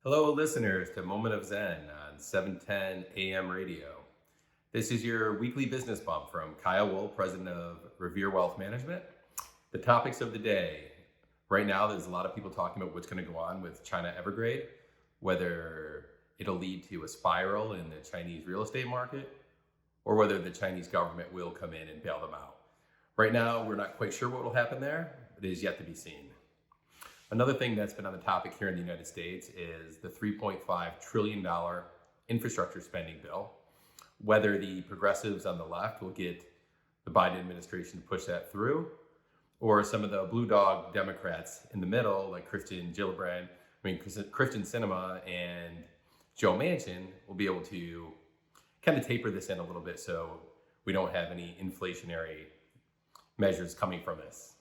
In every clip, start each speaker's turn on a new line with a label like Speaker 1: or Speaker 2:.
Speaker 1: Hello, listeners, to Moment of Zen on 710 AM radio. This is your weekly business bump from Kyle Wool, president of Revere Wealth Management. The topics of the day. Right now, there's a lot of people talking about what's going to go on with China Evergrande, whether it'll lead to a spiral in the Chinese real estate market, or whether the Chinese government will come in and bail them out. Right now, we're not quite sure what will happen there. It is yet to be seen. Another thing that's been on the topic here in the United States is the $3.5 trillion infrastructure spending bill. Whether the progressives on the left will get the Biden administration to push that through, or some of the blue dog Democrats in the middle, like Kristen Sinema and Joe Manchin, will be able to kind of taper this in a little bit so we don't have any inflationary measures coming from this.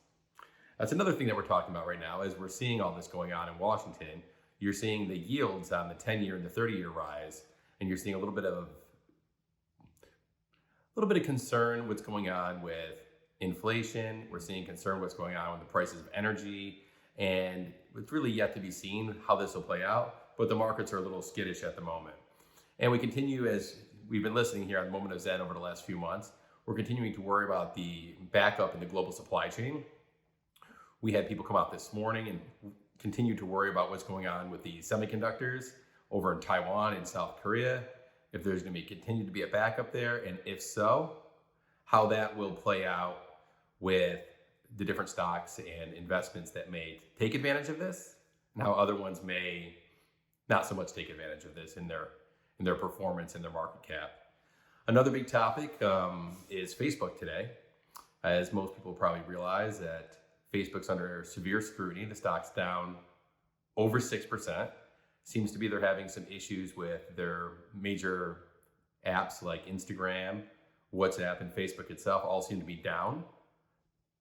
Speaker 1: That's another thing that we're talking about right now. As we're seeing all this going on in Washington, you're seeing the yields on the 10-year and the 30-year rise, and you're seeing a little bit of concern what's going on with inflation. We're seeing concern what's going on with the prices of energy, and it's really yet to be seen how this will play out, but the markets are a little skittish at the moment. And we continue, as we've been listening here on the Moment of Zen over the last few months, we're continuing to worry about the backup in the global supply chain. We had people come out this morning and continue to worry about what's going on with the semiconductors over in Taiwan and South Korea, if there's going to continue to be a backup there, and if so, how that will play out with the different stocks and investments that may take advantage of this, and how other ones may not so much take advantage of this in their performance and their market cap. Another big topic is Facebook today. As most people probably realize, that Facebook's under severe scrutiny. The stock's down over 6%. Seems to be they're having some issues with their major apps like Instagram, WhatsApp, and Facebook itself all seem to be down.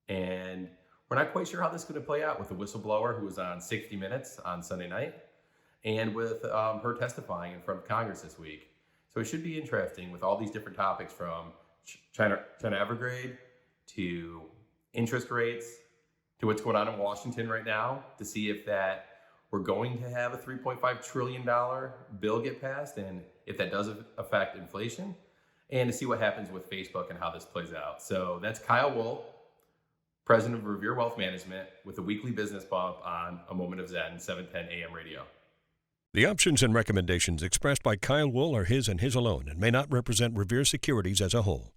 Speaker 1: And we're not quite sure how this is going to play out with the whistleblower who was on 60 Minutes on Sunday night, and with her testifying in front of Congress this week. So it should be interesting with all these different topics, from China Evergrande to interest rates, to what's going on in Washington right now, to see if that we're going to have a $3.5 trillion bill get passed, and if that does affect inflation, and to see what happens with Facebook and how this plays out. So that's Kyle Wool, president of Revere Wealth Management, with a weekly business bump on A Moment of Zen, 710 AM radio.
Speaker 2: The options and recommendations expressed by Kyle Wool are his and his alone and may not represent Revere Securities as a whole.